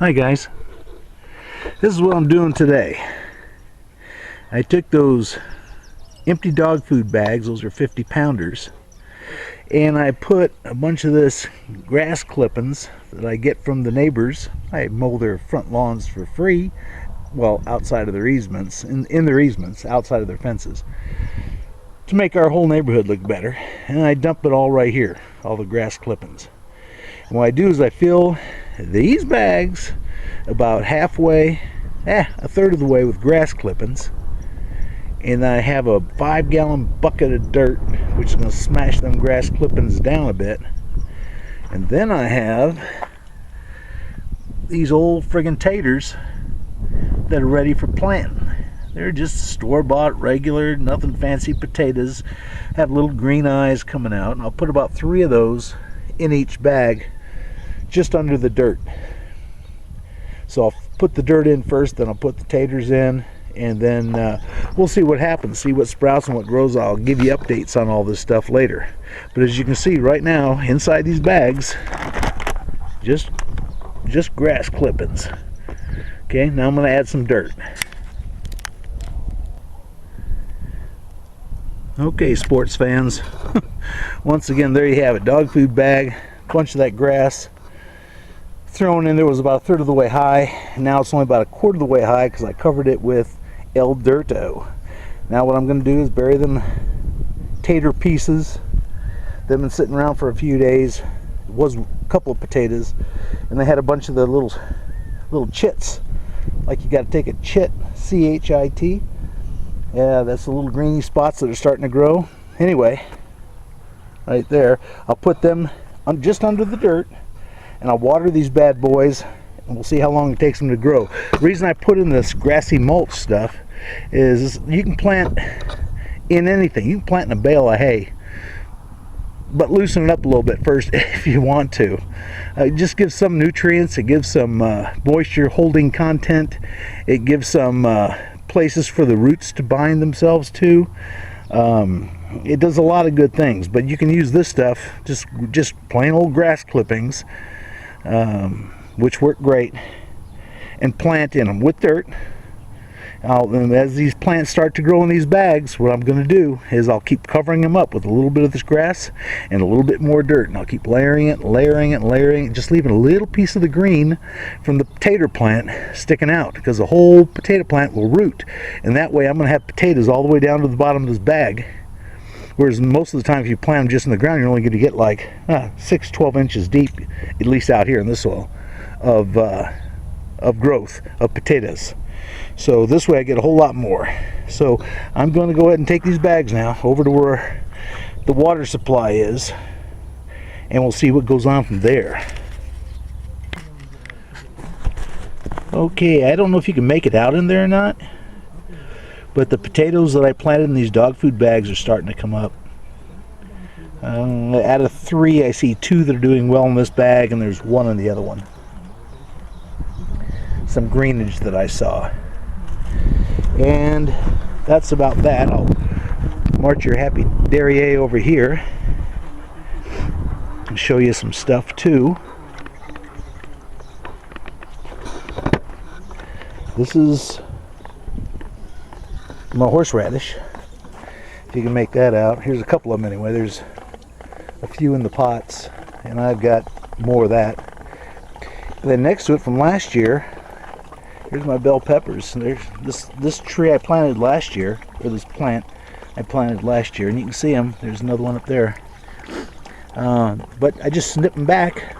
Hi guys, this is what I'm doing today. I took those empty dog food bags, those are 50 pounders, and I put a bunch of this grass clippings that I get from the neighbors. I mow their front lawns for free, well, outside of their easements, in their easements, outside of their fences, to make our whole neighborhood look better. And I dump it all right here, all the grass clippings. And what I do is I fill these bags about halfway, a third of the way with grass clippings, and I have a 5-gallon bucket of dirt which is going to smash them grass clippings down a bit. And then I have these old friggin' taters that are ready for planting. They're just store-bought, regular, nothing fancy potatoes, have little green eyes coming out, and I'll put about 3 of those in each bag just under the dirt. So I'll put the dirt in first, then I'll put the taters in, and then we'll see what happens, see what sprouts and what grows. I'll give you updates on all this stuff later. But as you can see right now, inside these bags, just grass clippings. Okay, now I'm going to add some dirt. Okay, sports fans, once again, there you have it. Dog food bag, bunch of that grass thrown in there. Was about a third of the way high, and now it's only about a quarter of the way high because I covered it with El Dirto. Now what I'm going to do is bury them tater pieces. They've been sitting around for a few days. It was a couple of potatoes, and they had a bunch of the little chits, like you got to take a chit, C-H-I-T. Yeah, that's the little greeny spots that are starting to grow. Anyway, right there, I'll put them just under the dirt, and I'll water these bad boys, and we'll see how long it takes them to grow. The reason I put in this grassy mulch stuff is you can plant in anything. You can plant in a bale of hay, but loosen it up a little bit first if you want to. It just gives some nutrients. It gives some moisture holding content. It gives some places for the roots to bind themselves to. It does a lot of good things, but you can use this stuff, just plain old grass clippings, which work great, and plant in them with dirt. And as these plants start to grow in these bags, what I'm going to do is I'll keep covering them up with a little bit of this grass and a little bit more dirt, and I'll keep layering it, just leaving a little piece of the green from the potato plant sticking out, because the whole potato plant will root, and that way I'm going to have potatoes all the way down to the bottom of this bag. Whereas most of the time if you plant them just in the ground, you're only going to get like 6-12 inches deep, at least out here in the soil, of growth of potatoes. So this way I get a whole lot more. So I'm going to go ahead and take these bags now over to where the water supply is, and we'll see what goes on from there. Okay, I don't know if you can make it out in there or not, but the potatoes that I planted in these dog food bags are starting to come up. Out of 3, I see 2 that are doing well in this bag, and there's 1 in the other one. Some greenage that I saw. And that's about that. I'll march your happy derriere over here and show you some stuff too. This is my horseradish, if you can make that out. Here's a couple of them anyway. There's a few in the pots, and I've got more of that. And then next to it from last year, here's my bell peppers. There's this tree I planted last year, or this plant I planted last year, and you can see them. There's another one up there. But I just snip them back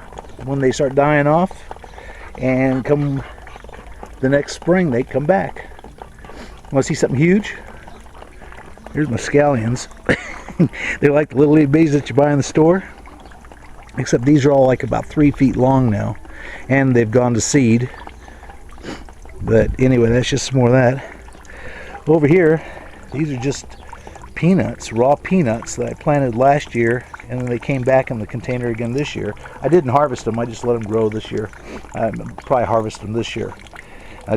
when they start dying off, and come the next spring they come back. Want to see something huge? Here's my scallions. They're like the little itty bitties that you buy in the store, except these are all like about 3 feet long now, and they've gone to seed. But anyway, that's just some more of that. Over here, these are just peanuts, raw peanuts that I planted last year, and then they came back in the container again this year. I didn't harvest them, I just let them grow this year. I'll probably harvest them this year.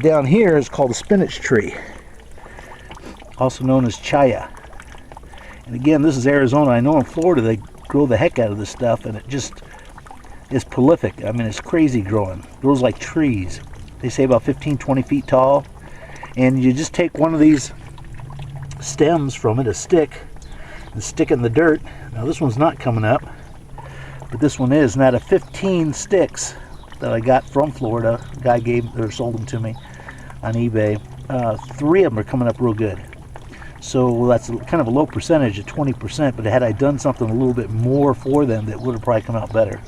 Down here is called a spinach tree, also known as chaya. And again, this is Arizona. I know in Florida they grow the heck out of this stuff, and it just is prolific. I mean, it's crazy growing. Grows like trees. They say about 15, 20 feet tall. And you just take one of these stems from it, a stick, and stick it in the dirt. Now this one's not coming up, but this one is. And out of 15 sticks that I got from Florida, a guy gave or sold them to me on eBay, 3 of them are coming up real good. So that's kind of a low percentage at 20%, but had I done something a little bit more for them, that would have probably come out better.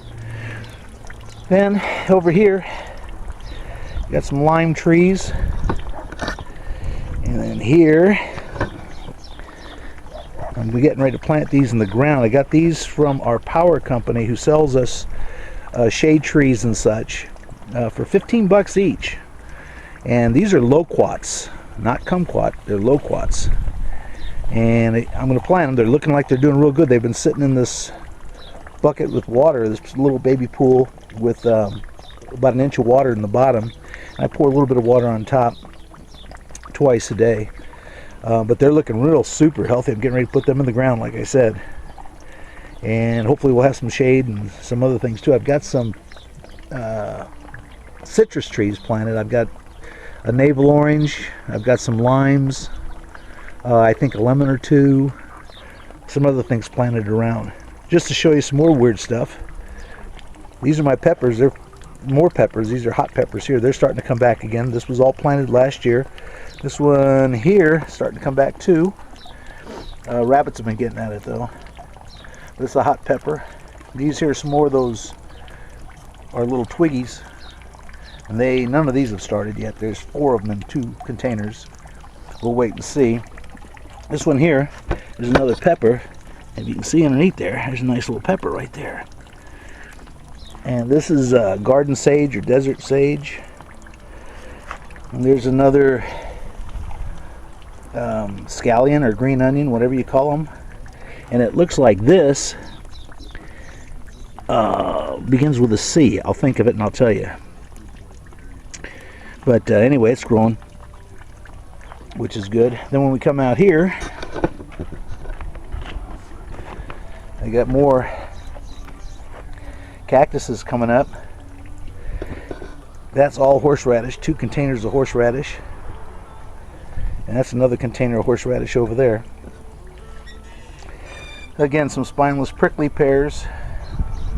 Then over here, got some lime trees. And then here, I'm getting ready to plant these in the ground. I got these from our power company who sells us shade trees and such for 15 bucks each. And these are loquats, not kumquat, they're loquats. And I'm going to plant them. They're looking like they're doing real good. They've been sitting in this bucket with water, this little baby pool with about an inch of water in the bottom. And I pour a little bit of water on top twice a day. But they're looking real super healthy. I'm getting ready to put them in the ground, like I said. And hopefully we'll have some shade and some other things too. I've got some citrus trees planted. I've got a navel orange. I've got some limes. I think a lemon or two. Some other things planted around. Just to show you some more weird stuff. These are my peppers. They're more peppers. These are hot peppers here. They're starting to come back again. This was all planted last year. This one here starting to come back too. Rabbits have been getting at it though. This is a hot pepper. These here are some more of those are little twiggies. And none of these have started yet. There's 4 of them in 2 containers. We'll wait and see. This one here is another pepper. If you can see underneath there's a nice little pepper right there. And this is garden sage or desert sage. And there's another scallion or green onion, whatever you call them. And it looks like this. Begins with a C. I'll think of it and I'll tell you. But anyway, it's growing, which is good. Then when we come out here, I got more cactuses coming up. That's all horseradish, 2 containers of horseradish. And that's another container of horseradish over there. Again, some spineless prickly pears.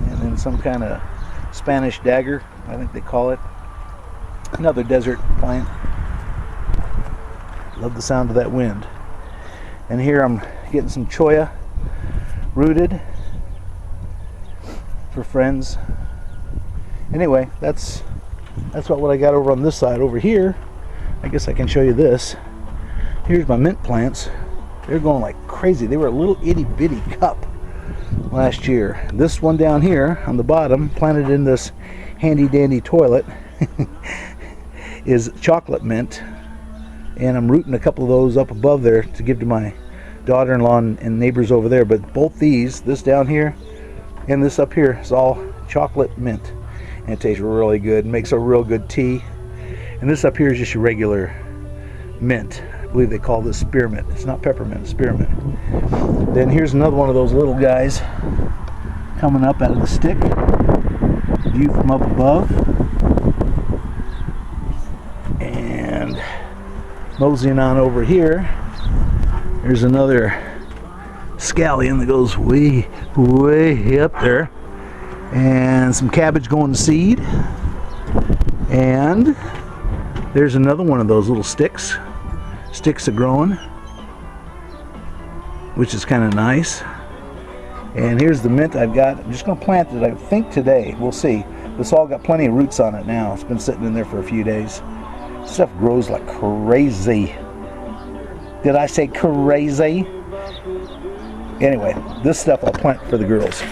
And then some kind of Spanish dagger, I think they call it. Another desert plant. Love the sound of that wind. And here I'm getting some cholla rooted for friends. Anyway, that's about what I got over on this side. Over here, I guess I can show you this. Here's my mint plants. They're going like crazy. They were a little itty bitty cup last year. This one down here on the bottom, planted in this handy dandy toilet, is chocolate mint. And I'm rooting a couple of those up above there to give to my daughter-in-law and neighbors over there. But both these, this down here and this up here, is all chocolate mint. And it tastes really good. It makes a real good tea. And this up here is just your regular mint. I believe they call this spearmint. It's not peppermint, it's spearmint. Then here's another one of those little guys coming up out of the stick. View from up above. And moseying on over here, there's another scallion that goes way, way up there. And some cabbage going to seed. And there's another one of those little sticks. Sticks are growing, which is kind of nice. And here's the mint I've got. I'm just going to plant it, I think, today. We'll see. This all got plenty of roots on it now. It's been sitting in there for a few days. Stuff grows like crazy. Did I say crazy? Anyway, this stuff I'll plant for the girls.